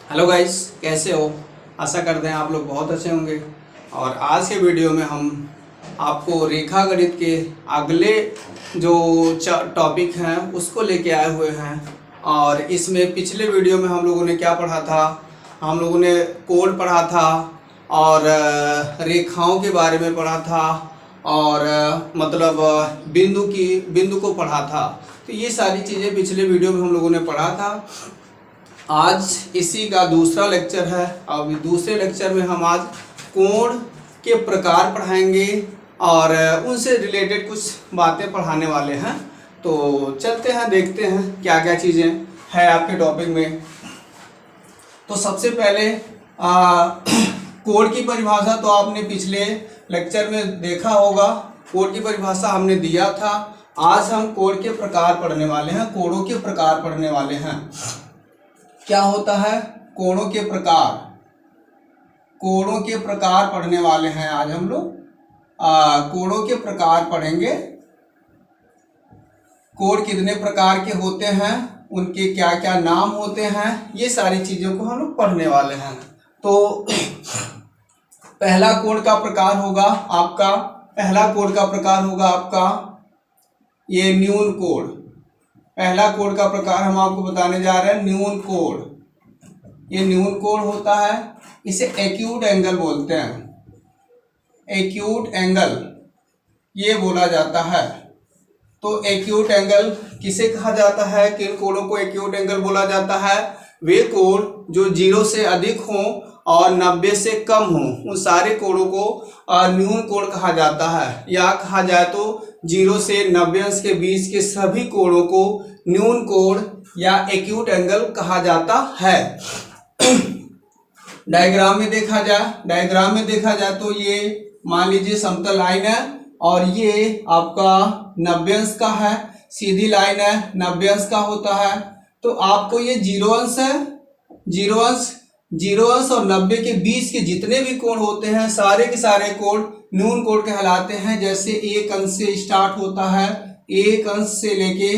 Hello guys, कैसे हो। आशा करते हैं आप लोग बहुत अच्छे होंगे। और आज के वीडियो में हम आपको रेखा गणित के अगले जो टॉपिक हैं उसको लेके आए हुए हैं। और इसमें पिछले वीडियो में हम लोगों ने क्या पढ़ा था, हम लोगों ने कोण पढ़ा था और रेखाओं के बारे में पढ़ा था और मतलब बिंदु को पढ़ा था। तो ये सारी चीज़ें पिछले वीडियो में हम लोगों ने पढ़ा था। आज इसी का दूसरा लेक्चर है। अब दूसरे लेक्चर में हम आज कोण के प्रकार पढ़ाएंगे और उनसे रिलेटेड कुछ बातें पढ़ाने वाले हैं। तो चलते हैं, देखते हैं क्या क्या चीज़ें हैं आपके टॉपिक में। तो सबसे पहले कोण की परिभाषा तो आपने पिछले लेक्चर में देखा होगा। कोण की परिभाषा हमने दिया था। आज हम कोण के प्रकार पढ़ने वाले हैं, कोणों के प्रकार पढ़ने वाले हैं। क्या होता है कोणों के प्रकार, कोणों के प्रकार पढ़ने वाले हैं आज हम लोग। कोणों के प्रकार पढ़ेंगे। कोण कितने प्रकार के होते हैं, उनके क्या क्या नाम होते हैं, ये सारी चीज़ों को हम लोग पढ़ने वाले हैं। तो पहला कोण का प्रकार होगा आपका, पहला कोण का प्रकार होगा आपका ये न्यून कोण। पहला कोण का प्रकार हम आपको बताने जा रहे हैं न्यून कोण। ये न्यून कोण होता है, इसे एक्यूट एंगल बोलते हैं। एक्यूट एंगल ये बोला जाता है। तो एक्यूट एंगल किसे कहा जाता है, किन कोणों को एक्यूट एंगल बोला जाता है? वे कोण जो 0 से अधिक हों और 90 से कम हों, उन सारे कोणों को न्यून कोण कहा जाता है। या कहा जाए तो 0 से 90 अंश के बीच के सभी कोणों को न्यून कोण या एक्यूट एंगल कहा जाता है। डायग्राम में देखा जाए तो ये मान लीजिए समतल लाइन है और ये आपका 90 अंश का है, सीधी लाइन है, 90 अंश का होता है। तो आपको ये 0 अंश है, 0 अंश और 90 के बीच के जितने भी कोण होते हैं सारे के सारे कोण न्यून कोण कहलाते हैं। जैसे 1 अंश से स्टार्ट होता है, 1 अंश से लेके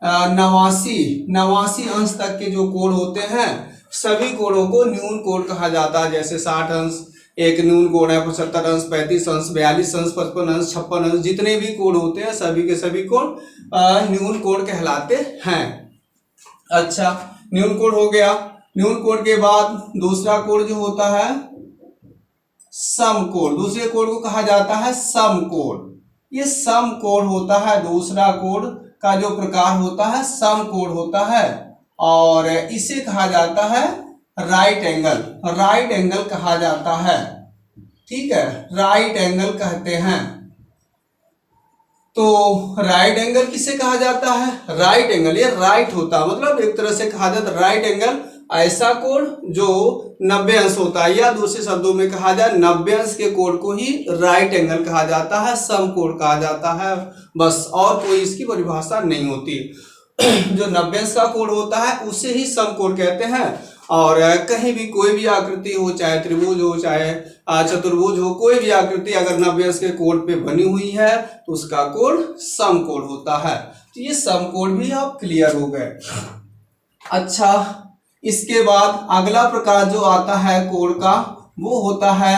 89 अंश तक के जो कोण होते हैं सभी कोणों को न्यून कोण कहा जाता है। जैसे 60 अंश एक न्यून कोण है, 75 अंश, 35 अंश, 42 अंश, 55 अंश, 56 अंश, जितने भी कोण होते हैं सभी के सभी कोण न्यून कोण कहलाते हैं। अच्छा, न्यून कोण हो गया। न्यून कोण के बाद दूसरा कोण जो होता है समकोण। दूसरे कोण को कहा जाता है समकोण। ये समकोण होता है, दूसरा कोण का जो प्रकार होता है समकोण होता है और इसे कहा जाता है राइट एंगल। राइट एंगल कहा जाता है, ठीक है, राइट एंगल कहते हैं। तो राइट एंगल किसे कहा जाता है? राइट एंगल ये राइट होता है, मतलब एक तरह से कहा जाता है राइट एंगल ऐसा कोण जो 90 अंश होता है, या दूसरे शब्दों में कहा जाए 90 अंश के कोण को ही राइट एंगल कहा जाता है, समकोण कहा जाता है। बस और कोई इसकी परिभाषा नहीं होती। जो 90 अंश का कोण होता है उसे ही समकोण कहते हैं। और कहीं भी कोई भी आकृति हो, चाहे त्रिभुज हो, चाहे चतुर्भुज हो, कोई भी आकृति अगर 90 अंश के कोण पे बनी हुई है तो उसका कोण समकोण होता है। तो ये समकोण भी आप क्लियर हो गए। अच्छा, इसके बाद अगला प्रकार जो आता है कोण का वो होता है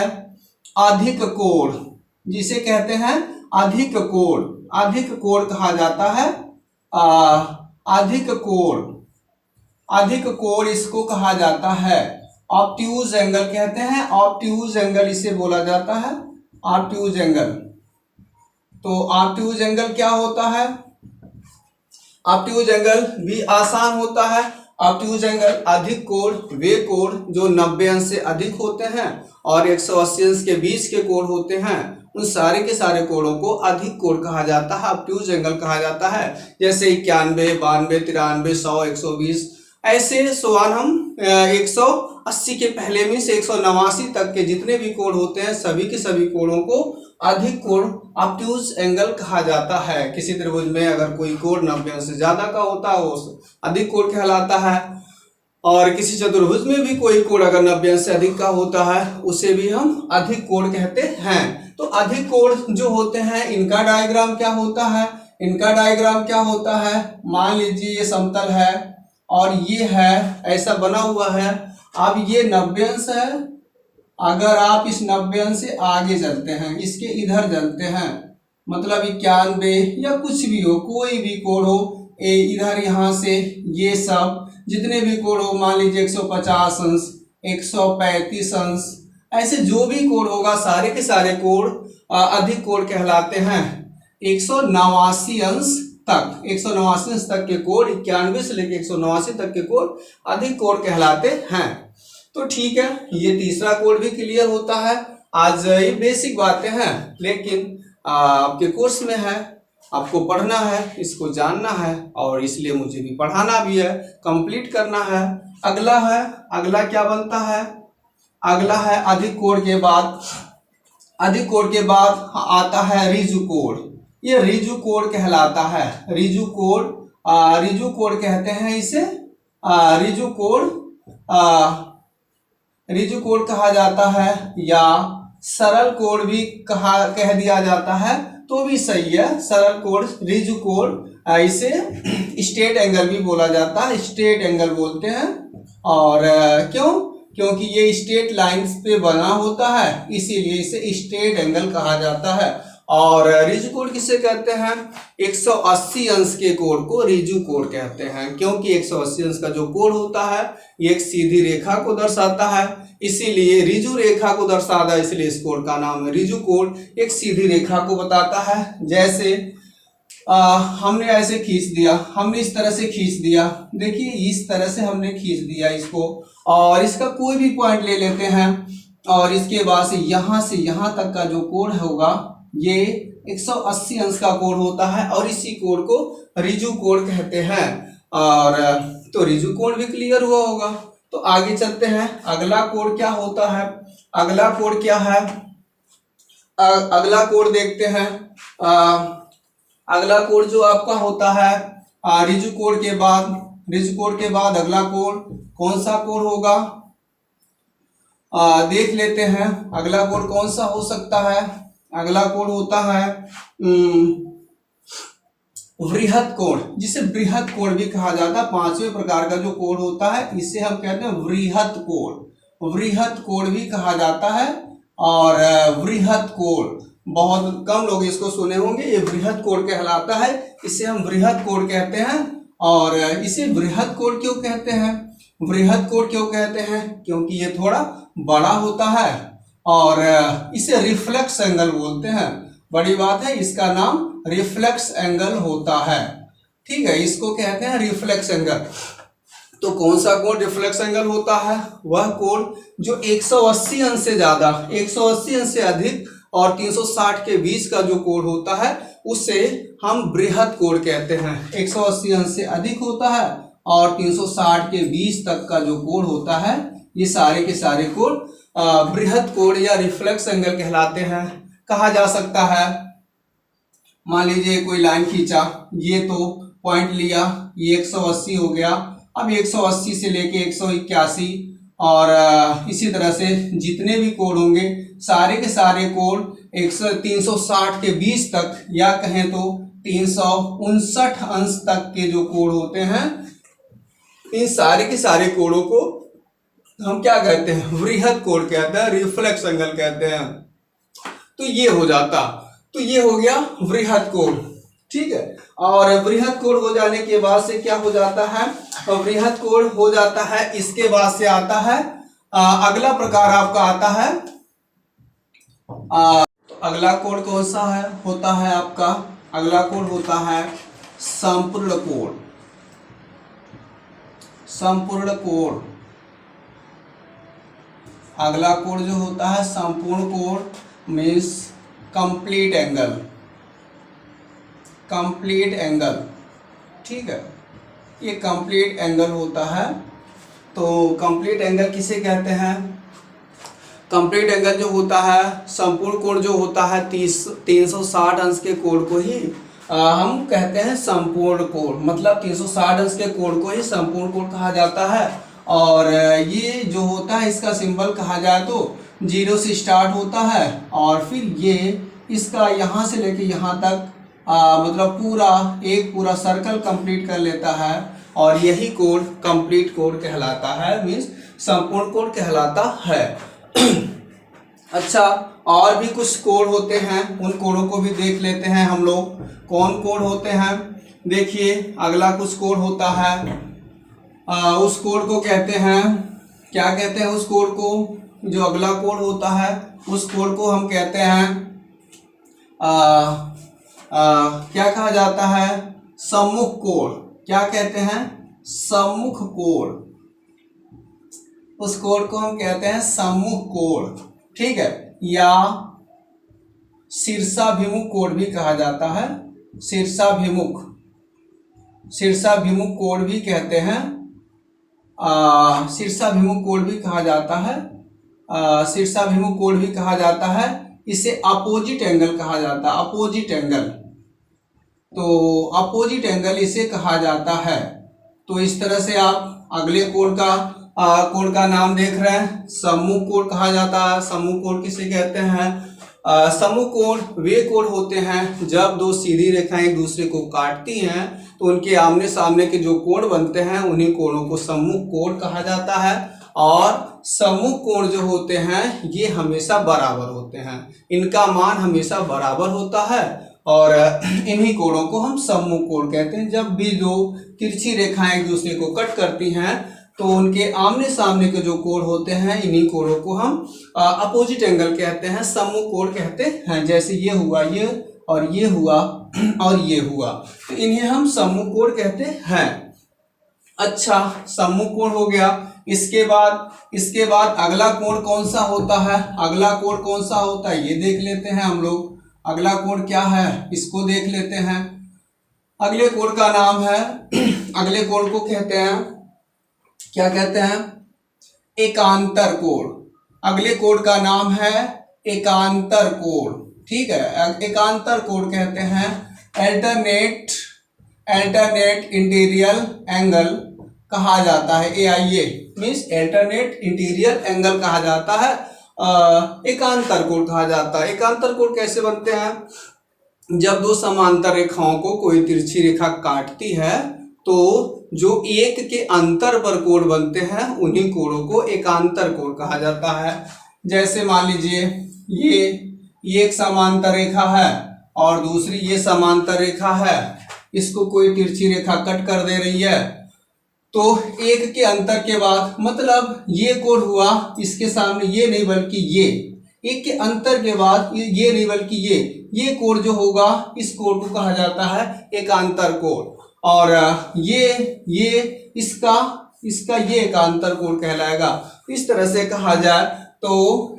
अधिक कोण, जिसे कहते हैं अधिक कोण। अधिक कोण कहा जाता है अधिक कोण। अधिक कोण इसको कहा जाता है ऑब्ट्यूज एंगल कहते हैं। ऑब्ट्यूज एंगल इसे बोला जाता है, ऑब्ट्यूज एंगल। तो ऑब्ट्यूज एंगल क्या होता है? ऑब्ट्यूज एंगल भी आसान होता है। ऑब्ट्यूज एंगल अधिक कोण वे कोण जो 90 अंश से अधिक होते हैं और 180 अंश के बीच के कोण होते हैं, उन सारे के सारे कोणों को अधिक कोण कहा जाता है, ऑब्ट्यूज एंगल कहा जाता है। जैसे 91, 92, 93, 100, 120 ऐसे सवाल हम 180 के पहले में से 189 तक के जितने भी कोण होते हैं सभी के सभी कोणों को अधिक कोण ऑब्ट्यूज एंगल कहा जाता है। किसी त्रिभुज में अगर कोई कोण 90 अंश से ज्यादा का होता है वो अधिक कोण कहलाता है, और किसी चतुर्भुज में भी कोई कोण अगर 90 अंश से अधिक का होता है उसे भी हम अधिक कोण कहते हैं। तो अधिक कोण जो होते हैं इनका डायग्राम क्या होता है? इनका डायग्राम क्या होता है? मान लीजिए ये समतल है और ये है, ऐसा बना हुआ है अब ये 90 अंश है, अगर आप इस 90 अंश से आगे चलते हैं, इसके इधर चलते हैं, मतलब 91 या कुछ भी हो, कोई भी कोण हो, इधर यहाँ से ये सब जितने भी कोण हो, मान लीजिए 150 अंश, 135 अंश, ऐसे जो भी कोण होगा सारे के सारे कोण अधिक कोण कहलाते हैं। 189 अंश तक, 189 अंश तक के कोण, 91 से लेकर 189 तक के कोण अधिक कोण कहलाते हैं। तो ठीक है, ये तीसरा कोण भी क्लियर होता है। आज ये बेसिक बातें हैं, लेकिन आपके कोर्स में है, आपको पढ़ना है, इसको जानना है, और इसलिए मुझे भी पढ़ाना भी है, कंप्लीट करना है। अगला क्या बनता है? अगला है अधिक कोण के बाद आता है ऋजु कोण। ये ऋजु कोण कहलाता है। ऋजु कोण कहते हैं इसे। ऋजु कोण कहा जाता है, या सरल कोण भी कह दिया जाता है, तो भी सही है। सरल कोण, ऋजु कोण, इसे स्ट्रेट एंगल भी बोला जाता है, स्ट्रेट एंगल बोलते हैं। और क्योंकि ये स्ट्रेट लाइंस पे बना होता है, इसीलिए इसे स्ट्रेट एंगल कहा जाता है। और ऋजु कोण किसे कहते हैं? 180 अंश के कोण को ऋजु कोण कहते हैं, क्योंकि 180 अंश का जो कोण होता है ये एक सीधी रेखा को दर्शाता है, इसीलिए ऋजु रेखा को दर्शाता है, इसलिए इस कोण का नाम है ऋजु कोण। एक सीधी रेखा को बताता है। जैसे हमने ऐसे खींच दिया, हमने इस तरह से खींच दिया, देखिए इस तरह से हमने खींच दिया इसको, और इसका कोई भी पॉइंट ले लेते हैं, और इसके बाद से यहाँ तक का जो कोण होगा ये 180 अंश का कोण होता है, और इसी कोण को ऋजु कोण कहते हैं। और तो ऋजु कोण भी क्लियर हुआ होगा। तो आगे चलते हैं, अगला कोण क्या होता है? अगला कोण क्या है? अगला कोण देखते हैं। अगला कोण जो आपका होता है ऋजु कोण के बाद अगला कोण कौन सा कोण होगा? देख लेते हैं अगला कोण कौन सा हो सकता है। अगला कोण होता है वृहत कोण, जिसे वृहत कोण भी कहा जाता है। पांचवें प्रकार का जो कोण होता है इसे हम कहते हैं वृहत कोण। वृहत कोण भी कहा जाता है। और वृहत कोण बहुत कम लोग इसको सुने होंगे, ये वृहत कोण कहलाता है, इसे हम वृहत कोण कहते हैं। और इसे वृहत कोण क्यों कहते हैं? वृहत कोण क्यों कहते हैं? क्योंकि ये थोड़ा बड़ा होता है, और इसे रिफ्लेक्स एंगल बोलते हैं। बड़ी बात है, इसका नाम रिफ्लेक्स एंगल होता है। ठीक है, इसको कहते हैं रिफ्लेक्स एंगल। तो कौन सा कोण रिफ्लेक्स एंगल होता है? वह कोण जो 180 अंश से ज्यादा, 180 अंश से अधिक और 360 के बीच का जो कोण होता है उसे हम वृहत कोण कहते हैं। 180 अंश से अधिक होता है और 360 के बीच तक का जो कोण होता है, ये सारे के सारे कोण वृहत कोण या रिफ्लेक्स एंगल कहलाते हैं। कहा जा सकता है, मान लीजिए कोई लाइन खींचा, ये तो पॉइंट लिया, ये 180 हो गया। अब 180 से लेके 181 और इसी तरह से जितने भी कोण होंगे सारे के सारे कोण 360 के बीच तक, या कहें तो 359 अंश तक के जो कोण होते हैं, इन सारे के सारे कोणों को हम क्या कहते हैं? वृहत कोण कहते हैं, रिफ्लेक्स एंगल कहते हैं। तो ये हो जाता, तो ये हो गया वृहत कोण। ठीक है, और वृहत कोण हो जाने के बाद से क्या हो जाता है? वृहत कोण हो जाता है, इसके बाद से आता है अगला प्रकार आपका आता है अगला कोण कौन सा है? होता है आपका अगला कोण होता है संपूर्ण कोण। संपूर्ण कोण, अगला कोण जो होता है संपूर्ण कोण means complete angle. Complete angle, ठीक है, ये कंप्लीट एंगल होता है। तो कंप्लीट एंगल किसे कहते हैं? कंप्लीट एंगल जो होता है, संपूर्ण कोण जो होता है 360 अंश के कोण को ही हम कहते हैं संपूर्ण कोण। मतलब 360 अंश के कोण को ही संपूर्ण कोण कहा जाता है। और ये जो होता है इसका सिंबल कहा जाए तो 0 से स्टार्ट होता है, और फिर ये इसका यहाँ से लेके यहाँ तक मतलब पूरा सर्कल कंप्लीट कर लेता है, और यही कोण कंप्लीट कोण कहलाता है। मीन्स समकोण कोण कहलाता है। अच्छा, और भी कुछ कोण होते हैं, उन कोणों को भी देख लेते हैं हम लोग। कौन कोण होते हैं? देखिए, अगला कुछ कोण होता है, उस कोण को कहते हैं, क्या कहते हैं उस कोण को? जो अगला कोण होता है उस कोण को हम कहते हैं क्या कहा जाता है? सम्मुख कोण। क्या कहते हैं? सम्मुख कोण। उस कोण को हम कहते हैं सम्मुख कोण, ठीक है, या शीर्षाभिमुख कोण भी कहा जाता है। शीर्षाभिमुख कोण भी कहते हैं, शीर्षाभिमुख कोण भी कहा जाता है। शीर्षाभिमुख कोण भी कहा जाता है। इसे अपोजिट एंगल कहा जाता है। अपोजिट एंगल, तो अपोजिट एंगल इसे कहा जाता है। तो इस तरह से आप अगले कोण का नाम देख रहे हैं, सम्मुख कोण कहा जाता है। सम्मुख कोण किसे कहते हैं? सम्मुख कोण वे कोण होते हैं जब दो सीधी रेखाएं एक दूसरे को काटती हैं तो उनके आमने सामने के जो कोण बनते हैं उन्हीं कोणों को सम्मुख कोण कहा जाता है। और सम्मुख कोण जो होते हैं ये हमेशा बराबर होते हैं, इनका मान हमेशा बराबर होता है और इन्हीं कोणों को हम सम्मुख कोण कहते हैं। जब भी दो तिरछी रेखाएं एक दूसरे को कट करती हैं तो उनके आमने सामने के जो कोण होते हैं इन्हीं कोणों को हम अपोजिट एंगल कहते हैं, सम्मुख कोण कहते हैं। जैसे ये हुआ, ये और ये हुआ और ये हुआ, तो इन्हें हम सम्मुख कोण कहते हैं। अच्छा, सम्मुख कोण हो गया। इसके बाद अगला कोण कौन सा होता है? अगला कोण कौन सा होता है ये देख लेते हैं हम लोग। अगला कोण क्या है इसको देख लेते हैं। अगले कोण का नाम है, अगले कोण को कहते हैं, क्या कहते हैं? एकांतर कोण। अगले कोण का नाम है एकांतर कोण, ठीक है। एकांतर कोण कहते हैं अल्टरनेट इंटीरियर एंगल कहा जाता है। AIA means alternate interior angle कहा जाता है, एकांतर कोण कहा जाता है। एकांतर कोण कैसे बनते हैं? जब दो समांतर रेखाओं को कोई तिरछी रेखा काटती है तो जो एक के अंतर पर कोण बनते हैं उन्हीं कोणों को एकांतर कोण कहा जाता है। जैसे मान लीजिए ये एक समांतर रेखा है और दूसरी ये समांतर रेखा है, इसको कोई तिरछी रेखा कट कर दे रही है तो एक के अंतर के बाद, मतलब ये कोण हुआ इसके सामने, ये नहीं बल्कि ये, एक के अंतर के बाद ये नहीं बल्कि ये कोण जो होगा इस कोण को कहा जाता है एकांतर कोण। और ये इसका ये एकांतर कोण कहलाएगा। इस तरह से कहा जाए तो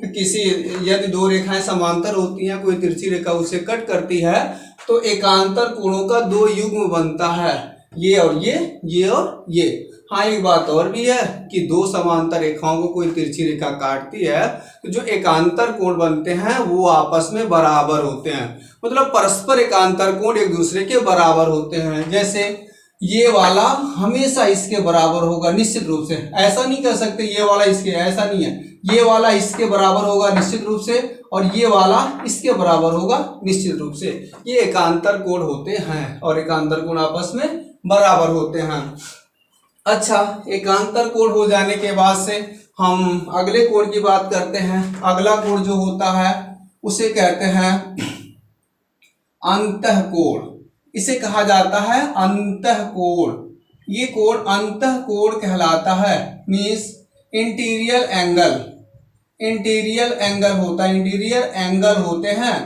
यदि दो रेखाएं समांतर होती हैं, कोई तिरछी रेखा उसे कट करती है तो एकांतर कोणों का दो युग्म बनता है, ये और ये। हाँ, एक बात और भी है कि दो समांतर रेखाओं को कोई तिरछी रेखा काटती है तो जो एकांतर कोण बनते हैं वो आपस में बराबर होते हैं, मतलब परस्पर एकांतर कोण एक दूसरे के बराबर होते हैं। जैसे ये वाला हमेशा इसके बराबर होगा निश्चित रूप से, ऐसा नहीं कह सकते ये वाला इसके, ऐसा नहीं है, ये वाला इसके बराबर होगा निश्चित रूप से और ये वाला इसके बराबर होगा निश्चित रूप से। ये एकांतर कोण होते हैं और एकांतर कोण आपस में बराबर होते हैं। अच्छा, एकांतर कोण हो जाने के बाद से हम अगले कोण की बात करते हैं। अगला कोण जो होता है उसे कहते हैं अंतःकोण। इसे कहा जाता है अंतःकोण। ये कोण अंतःकोण कहलाता है, मीन्स इंटीरियर एंगल होता है, इंटीरियर एंगल होते हैं।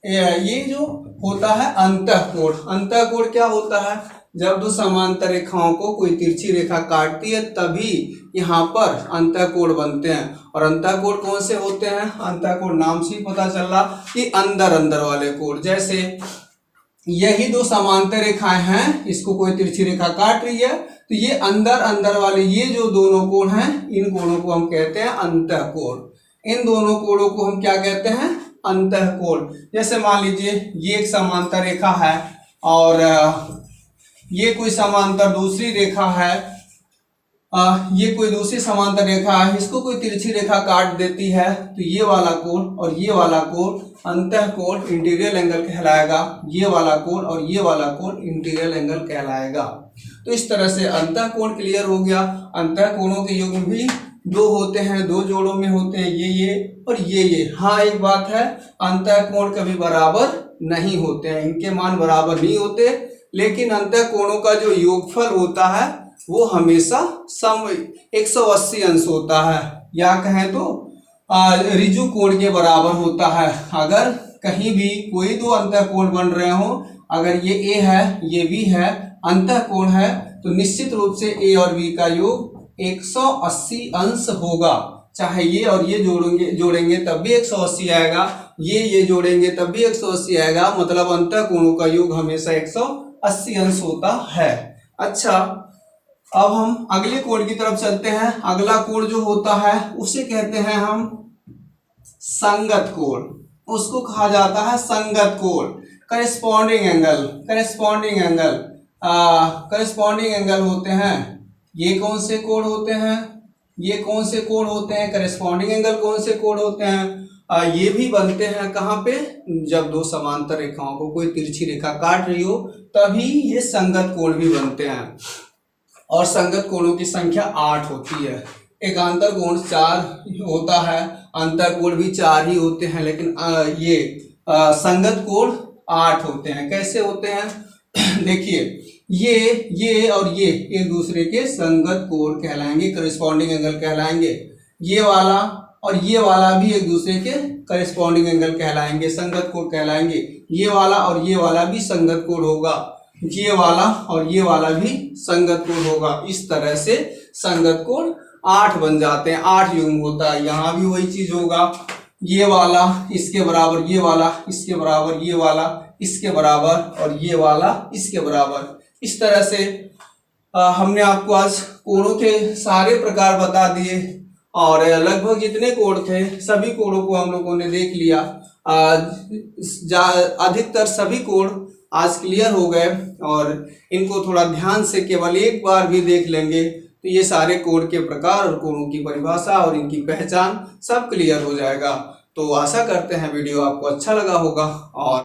ये जो होता है अंतःकोण। अंतःकोण क्या होता है? जब दो समांतर रेखाओं को कोई तिरछी रेखा काटती है तभी यहाँ पर अंतःकोण बनते हैं। और अंतःकोण कौन से होते हैं? अंतःकोण नाम से ही पता चल रहा कि अंदर वाले कोण। जैसे यही दो समांतर रेखाएं हैं, इसको कोई तिरछी रेखा काट रही है तो ये अंदर वाले ये जो दोनों कोण हैं इन कोणों को हम कहते हैं अंतःकोण। इन दोनों कोणों को हम क्या कहते हैं? अंतःकोण। जैसे मान लीजिए ये एक समांतर रेखा है और ये कोई समांतर दूसरी रेखा है, ये कोई दूसरी समांतर रेखा है, इसको कोई तिरछी रेखा काट देती है तो ये वाला कोण और ये वाला कोण अंतःकोण इंटीरियर एंगल कहलाएगा। ये वाला कोण और ये वाला कोण इंटीरियर एंगल कहलाएगा। तो इस तरह से अंतःकोण क्लियर हो गया। अंतःकोणों के युग्म भी दो होते हैं, दो जोड़ों में होते हैं ये और ये। हाँ एक बात है, अंतःकोण कभी बराबर नहीं होते हैं, इनके मान बराबर नहीं होते, लेकिन अंतःकोणों का जो योगफल होता है वो हमेशा सम 180 अंश होता है, या कहें तो ऋजु कोण के बराबर होता है। अगर कहीं भी कोई दो अंतःकोण बन रहे हो, अगर ये ए है ये बी है, अंतःकोण है, तो निश्चित रूप से ए और बी का योग 180 अंश होगा। चाहे ये और ये जोड़ेंगे तब भी 180 आएगा, ये जोड़ेंगे तब भी 180 आएगा, मतलब अंतःकोणों का योग हमेशा 180 अंश होता है। अच्छा, अब हम अगले कोण की तरफ चलते हैं। अगला कोण जो होता है उसे कहते हैं हम संगत कोण, उसको कहा जाता है संगत कोण। करेस्पॉन्डिंग एंगल होते हैं। ये कौन से कोण होते हैं? ये कौन से कोण होते हैं? करेस्पॉन्डिंग एंगल कौन से कोण होते हैं? ये भी बनते हैं कहाँ पे? जब दो समांतर रेखाओं को कोई तिरछी रेखा काट रही हो तभी ये संगत कोण भी बनते हैं। और संगत कोणों की संख्या 8 होती है। एकांतर कोण 4 होता है, अंतर कोण भी 4 ही होते हैं, लेकिन ये संगत कोण 8 होते हैं। कैसे होते हैं? देखिए, ये और ये एक दूसरे के संगत कोण कहलाएंगे, करेस्पॉन्डिंग एंगल कहलाएंगे। ये वाला और ये वाला भी एक दूसरे के करेस्पॉन्डिंग एंगल कहलाएंगे, संगत कोण कहलाएंगे। ये वाला और ये वाला भी संगत कोण होगा, ये वाला और ये वाला भी संगत कोण होगा। इस तरह से संगत कोण 8 बन जाते हैं, 8 युग्म होता है। यहाँ भी वही चीज होगा, ये वाला इसके बराबर, ये वाला इसके बराबर, ये वाला इसके बराबर और ये वाला इसके बराबर। इस तरह से हमने आपको आज कोणों के सारे प्रकार बता दिए और लगभग जितने कोण थे सभी कोणों को हम लोगों ने देख लिया। अधिकतर सभी कोण आज क्लियर हो गए और इनको थोड़ा ध्यान से केवल एक बार भी देख लेंगे तो ये सारे कोण के प्रकार और कोणों की परिभाषा और इनकी पहचान सब क्लियर हो जाएगा। तो आशा करते हैं वीडियो आपको अच्छा लगा होगा और